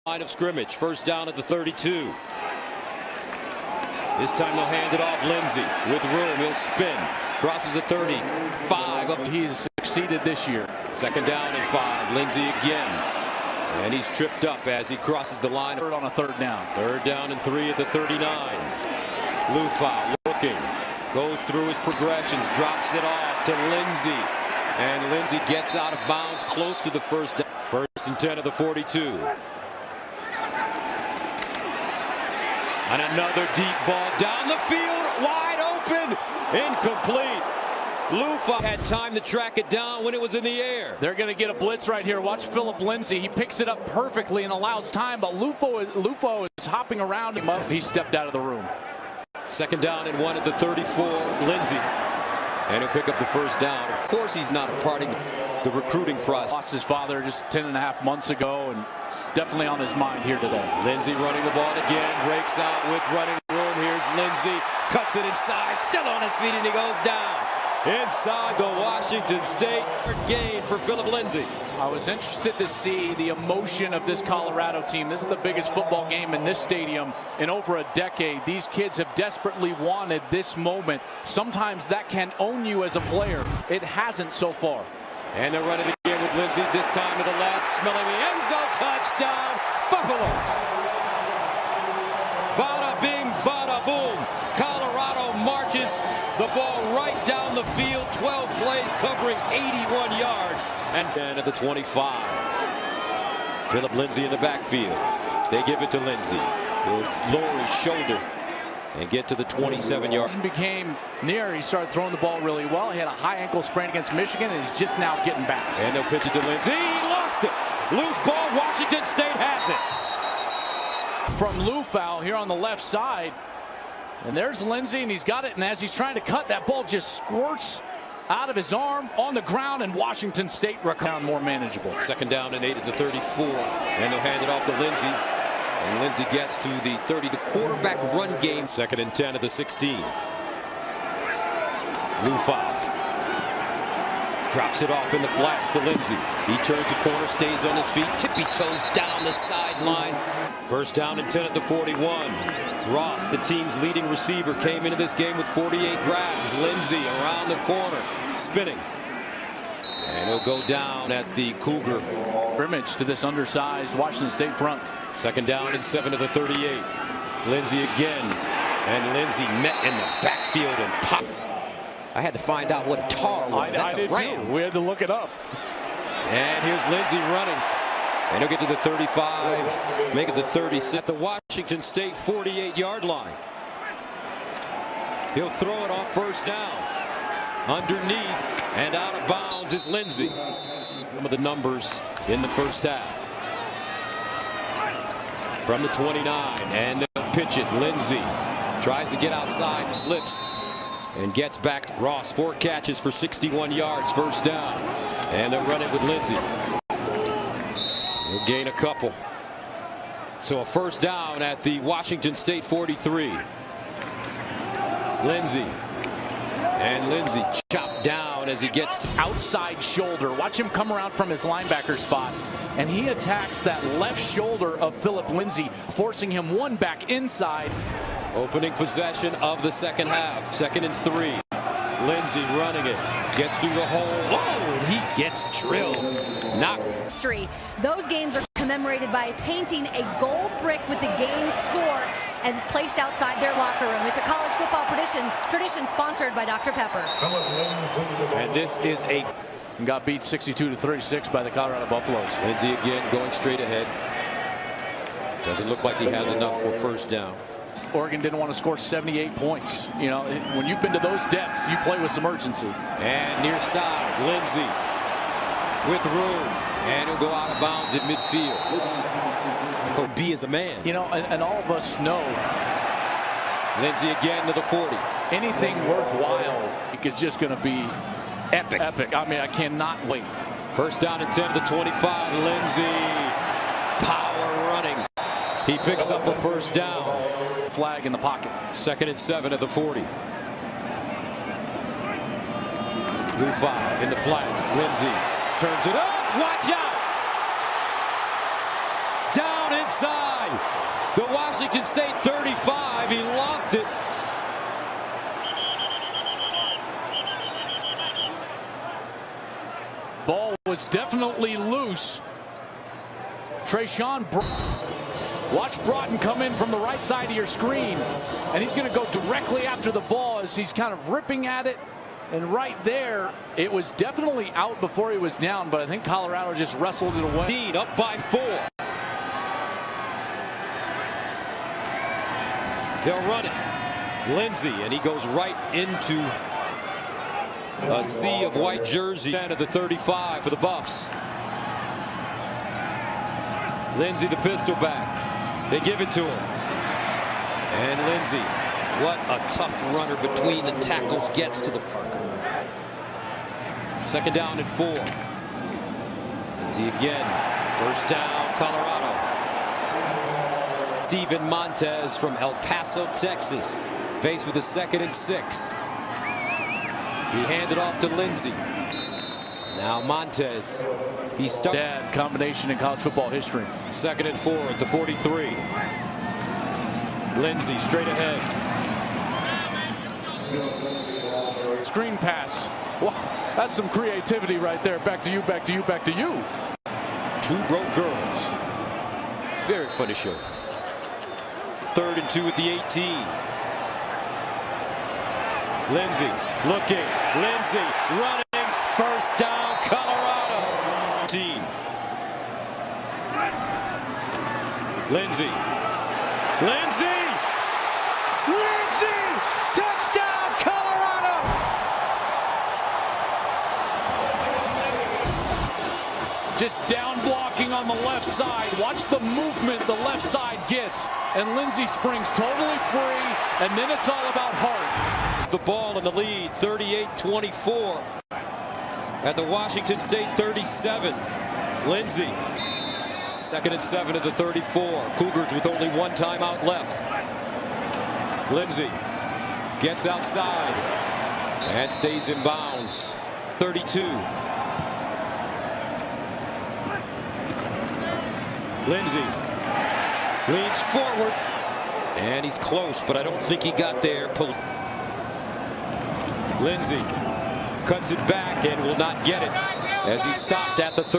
line of scrimmage. First down at the 32. This time they'll hand it off. Lindsay with room. He'll spin. Crosses the 35. Up. He's succeeded this year. Second down and 5. Lindsay again. And he's tripped up as he crosses the line. Third on a third down. Third down and 3 at the 39. Lufa looking. Goes through his progressions. Drops it off to Lindsay. And Lindsay gets out of bounds close to the first down. First and 10 of the 42. And another deep ball down the field, wide open, incomplete. Lufa had time to track it down when it was in the air. They're going to get a blitz right here. Watch Phillip Lindsay. He picks it up perfectly and allows time, but Lufo is hopping around him up. He stepped out of the room. Second down and 1 at the 34. Lindsay. And he'll pick up the first down. Of course, he's not a part of the recruiting process. Lost his father just 10.5 months ago, and it's definitely on his mind here today. Lindsay running the ball again, breaks out with running room. Here's Lindsay, cuts it inside, still on his feet, and he goes down. Inside the Washington State gain for Phillip Lindsay. I was interested to see the emotion of this Colorado team. This is the biggest football game in this stadium in over a decade. These kids have desperately wanted this moment. Sometimes that can own you as a player. It hasn't so far. And they're running again with Lindsay, this time to the left, smelling the end zone, touchdown, Buffaloes. Bada bing, bada boom. Colorado marches the ball right down the field, 12 plays covering 81 yards. And 10 at the 25. Phillip Lindsay in the backfield. They give it to Lindsay. He'll lower his shoulder and get to the 27 yards. Became near. He started throwing the ball really well. He had a high ankle sprain against Michigan, and he's just now getting back. And they'll pitch it to Lindsay. He lost it. Loose ball. Washington State has it. From Lufau here on the left side. And there's Lindsay, and he's got it. And as he's trying to cut, that ball just squirts out of his arm on the ground, and Washington State recount more manageable. Second down and 8 at the 34. And they'll hand it off to Lindsay. And Lindsay gets to the 30. The quarterback run game. Second and 10 at the 16. Lufa drops it off in the flats to Lindsay. He turns the corner, stays on his feet, tippy toes down the sideline. First down and 10 at the 41. Ross, the team's leading receiver, came into this game with 48 grabs. Lindsay around the corner, spinning. And he'll go down at the Cougar. Scrimmage to this undersized Washington State front. Second down and 7 to the 38. Lindsay again. And Lindsay met in the backfield and popped. I had to find out what a tar was. That's a ram. Too. We had to look it up. And here's Lindsay running. And he'll get to the 35, make it the 36 at the Washington State 48-yard line. He'll throw it on first down. Underneath and out of bounds is Lindsay. Some of the numbers in the first half. From the 29, and they'll pitch it. Lindsay tries to get outside, slips, and gets back to Ross. 4 catches for 61 yards, first down. And they'll run it with Lindsay. He'll gain a couple. So a first down at the Washington State 43. Lindsay. And Lindsay chopped down as he gets to outside shoulder. Watch him come around from his linebacker spot. And he attacks that left shoulder of Phillip Lindsay, forcing him one back inside. Opening possession of the second half. Second and 3. Lindsay running it. Gets through the hole. Oh, and he gets drilled. Knocked. Those games are commemorated by painting a gold brick with the game score and is placed outside their locker room. It's a college football tradition sponsored by Dr. Pepper. And this is a... Got beat 62-36 by the Colorado Buffaloes. Lindsay again going straight ahead. Doesn't look like he has enough for first down. Oregon didn't want to score 78 points. You know, when you've been to those depths, you play with some urgency. And near side, Lindsay with room. And he'll go out of bounds at midfield. Could be as a man. You know, and all of us know. Lindsay again to the 40. Anything worthwhile is just going to be epic. I mean, I cannot wait. First down and 10 to the 25. Lindsay, power running. He picks up a first down. Flag in the pocket. Second and 7 at the 40. Lufa in the flats. Lindsay turns it up. Watch out. Down inside. The Washington State 35. He lost it. Ball was definitely loose. Watch Broughton come in from the right side of your screen, and he's going to go directly after the ball as he's kind of ripping at it. And right there, it was definitely out before he was down, but I think Colorado just wrestled it away. Lead up by 4. They'll run it. Lindsay, and he goes right into a sea of white jersey. Of the 35 for the Buffs. Lindsay, the pistol back. They give it to him. And Lindsay, what a tough runner between the tackles, gets to the front. Second down and 4. Lindsay again. First down, Colorado. Steven Montez from El Paso, Texas, faced with a 2nd and 6. He hands it off to Lindsay. Now Montez. He starts. Bad combination in college football history. 2nd and 4 at the 43. Lindsay straight ahead. Screen pass. Wow, that's some creativity right there. Back to you, back to you, back to you. 2 broke girls. Very funny show. 3rd and 2 at the 18. Lindsay looking. Lindsay running. First down, Colorado. Team. Lindsay. Lindsay. Lindsay. Touchdown, Colorado. Just down blocking on the left side. Watch the movement the left side gets. And Lindsay springs totally free. And then it's all about heart. The ball in the lead, 38-24. At the Washington State 37. Lindsay. 2nd and 7 at the 34. Cougars with only 1 timeout left. Lindsay gets outside and stays in bounds. 32. Lindsay leans forward, and he's close, but I don't think he got there. Lindsay cuts it back and will not get it as he stopped at the 30.